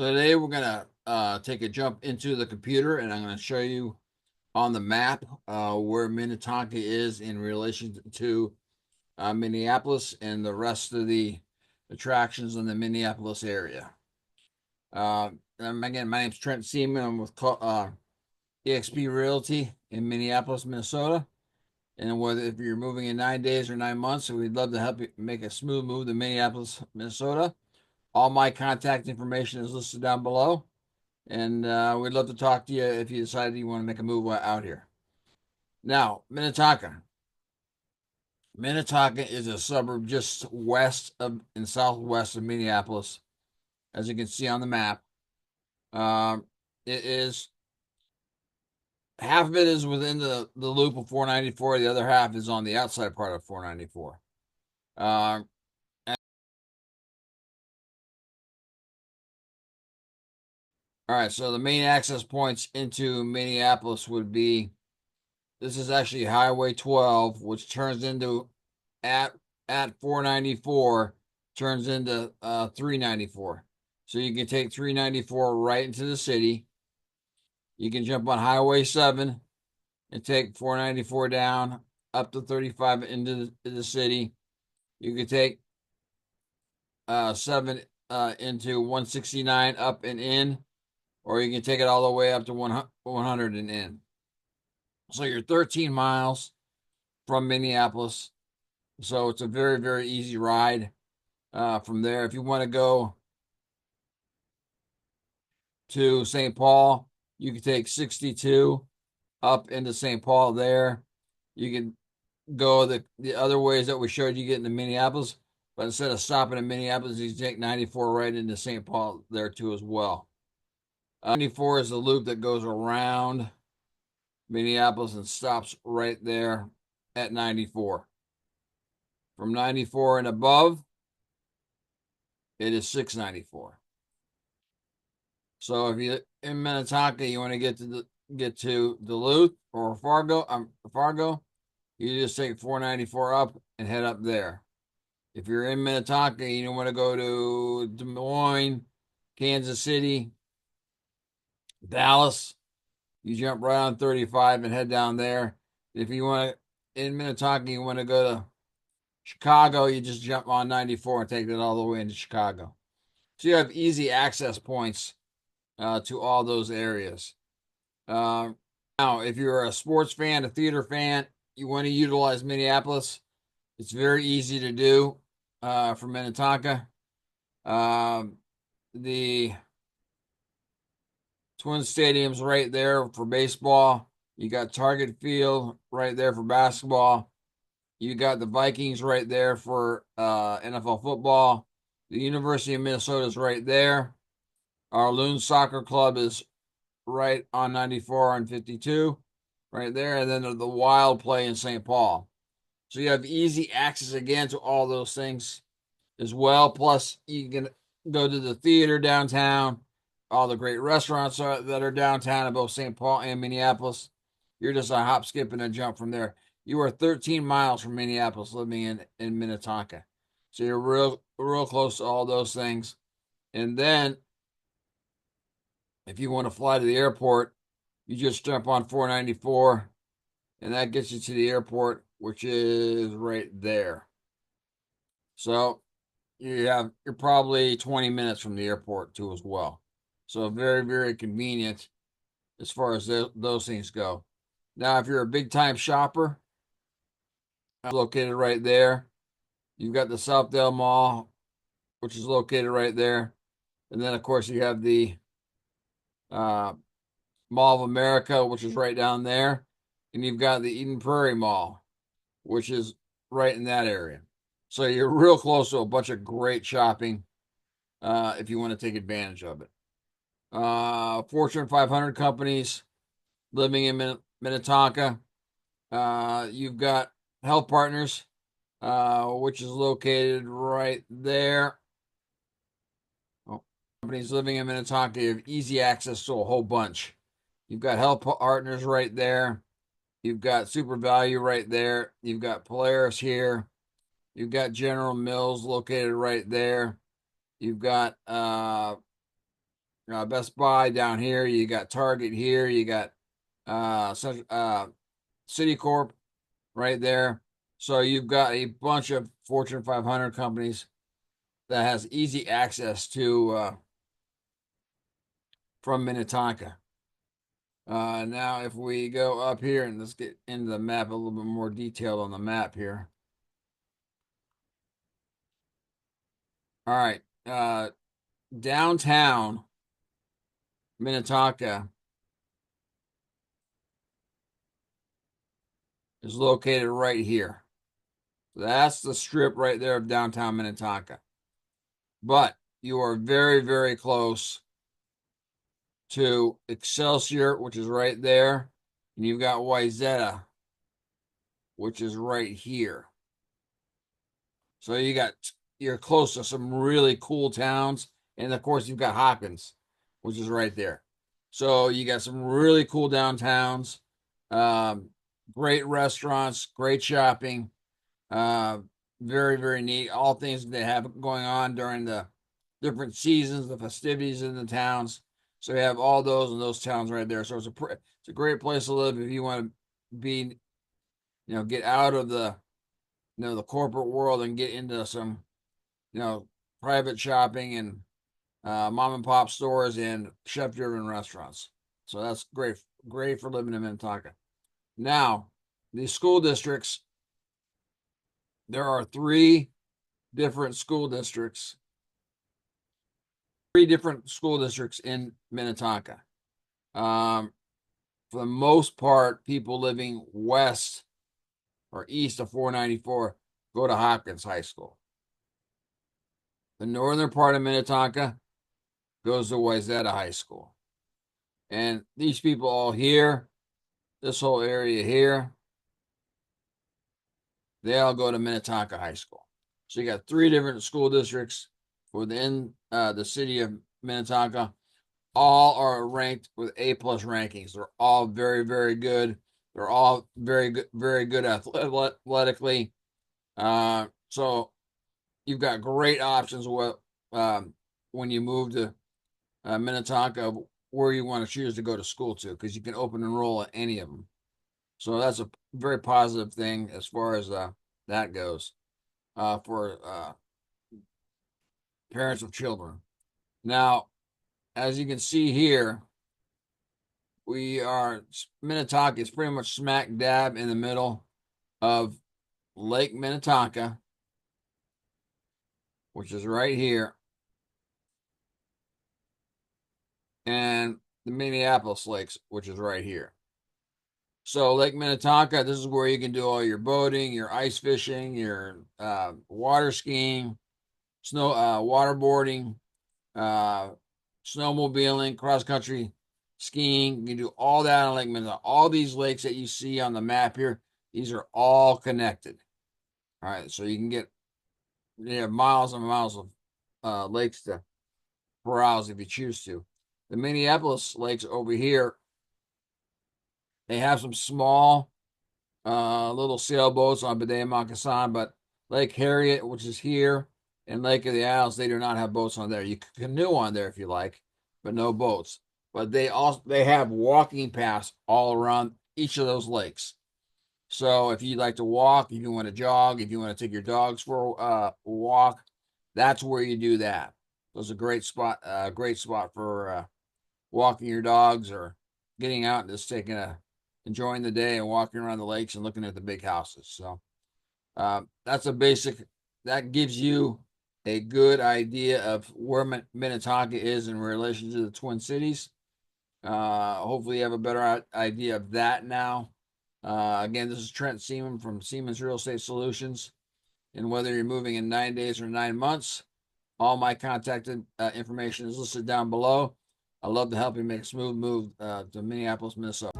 Today we're gonna take a jump into the computer, and I'm gonna show you on the map where Minnetonka is in relation to Minneapolis and the rest of the attractions in the Minneapolis area. Again, my name's Trent Seaman. I'm with EXP Realty in Minneapolis, Minnesota. And whether if you're moving in 9 days or 9 months, we'd love to help you make a smooth move to Minneapolis, Minnesota. All my contact information is listed down below. And we'd love to talk to you if you decide you want to make a move out here. Now, Minnetonka. Minnetonka is a suburb just west of and southwest of Minneapolis, as you can see on the map. It is half of it is within the loop of 494. The other half is on the outside part of 494. All right, so the main access points into Minneapolis would be this is actually Highway 12, which turns into at 494 turns into 394. So you can take 394 right into the city. You can jump on Highway 7 and take 494 down up to 35 into the city. You can take 7 into 169 up and in, or you can take it all the way up to 100 and in. So you're 13 miles from Minneapolis. So it's a very, very easy ride from there. If you want to go to St. Paul, you can take 62 up into St. Paul there. You can go the other ways that we showed you getting to Minneapolis, but instead of stopping in Minneapolis, you take 94 right into St. Paul there too as well. 94 is the loop that goes around Minneapolis and stops right there at 94. From 94 and above, it is 694. So if you're in Minnetonka, you want to get to Duluth or Fargo, you just take 494 up and head up there. If you're in Minnetonka, you want to go to Des Moines, Kansas City, Dallas, you jump right on 35 and head down there. If you want to, in Minnetonka, you want to go to Chicago, you just jump on 94 and take it all the way into Chicago. So you have easy access points to all those areas. Now, if you're a sports fan, a theater fan, you want to utilize Minneapolis, it's very easy to do from Minnetonka. The Twin Stadium's right there for baseball. You got Target Field right there for basketball. You got the Vikings right there for NFL football. The University of Minnesota is right there. Our Loon Soccer Club is right on 94 and 52, right there. And then the Wild play in St. Paul. So you have easy access again to all those things as well. Plus, you can go to the theater downtown, all the great restaurants that are downtown in both St. Paul and Minneapolis. You're just a hop, skip, and a jump from there. You are 13 miles from Minneapolis living in Minnetonka. So you're real close to all those things. And then if you want to fly to the airport, you just jump on 494 and that gets you to the airport, which is right there. So you're probably 20 minutes from the airport too as well. So very, very convenient as far as those things go. Now, if you're a big time shopper, located right there. You've got the Southdale Mall, which is located right there. And then, of course, you have the uh, Mall of America, which is right down there. And you've got the Eden Prairie Mall, which is right in that area. So you're real close to a bunch of great shopping if you want to take advantage of it. Fortune 500 companies living in Minnetonka. You've got Health Partners, which is located right there. Companies living in Minnetonka have easy access to a whole bunch. You've got Health Partners right there. You've got Super Value right there. You've got Polaris here. You've got General Mills located right there. You've got Best Buy down here. You got Target here. You got City Corp right there. So you've got a bunch of Fortune 500 companies that has easy access to from Minnetonka. Now, if we go up here and let's get into the map, a little bit more detailed on the map here. All right. Downtown Minnetonka is located right here. So that's the strip right there of downtown Minnetonka. But you are very, very close to Excelsior, which is right there. And you've got Wayzata, which is right here. So you're close to some really cool towns. And of course, you've got Hopkins, which is right there. So you got some really cool downtowns, great restaurants, great shopping, very, very neat. All things they have going on during the different seasons, the festivities in the towns. So you have all those in those towns right there. So it's a great place to live if you want to be, get out of the corporate world and get into some, private shopping and mom and pop stores and chef driven restaurants. So that's great for living in Minnetonka. Now, the school districts, there are three different school districts in Minnetonka. For the most part, people living west or east of 494 go to Hopkins High School. The northern part of Minnetonka goes to Wayzata High School. And these people all here, this whole area here, they all go to Minnetonka High School. So you got three different school districts within the city of Minnetonka. All are ranked with A+ rankings. They're all very, very good. They're all very good athletically. So you've got great options when you move to Minnetonka, where you want to choose to go to school to, because you can open enroll at any of them. So that's a very positive thing as far as that goes for parents of children. Now, as you can see here, Minnetonka is pretty much smack dab in the middle of Lake Minnetonka, which is right here, and the Minneapolis lakes, which is right here. So Lake Minnetonka, this is where you can do all your boating, your ice fishing, your water skiing, snow waterboarding, snowmobiling, cross country skiing. You can do all that on Lake Minnetonka. All these lakes that you see on the map here, these are all connected. All right, so you have miles and miles of lakes to browse if you choose to. The Minneapolis lakes over here, they have some small little sailboats on Bidet and Moccasin, but Lake Harriet, which is here, and Lake of the Isles, they do not have boats on there. You can canoe on there if you like, but no boats. But they have walking paths all around each of those lakes. So if you like to walk, if you want to jog, if you want to take your dogs for a walk, that's where you do that. Those are great spot for walking your dogs or getting out and just enjoying the day and walking around the lakes and looking at the big houses. So that gives you a good idea of where Minnetonka is in relation to the Twin Cities. Hopefully you have a better idea of that now. Again, this is Trent Seaman from Seaman's Real Estate Solutions. And whether you're moving in 9 days or 9 months, all my contact information is listed down below. I'd love to help you make a smooth move to Minneapolis, Minnesota.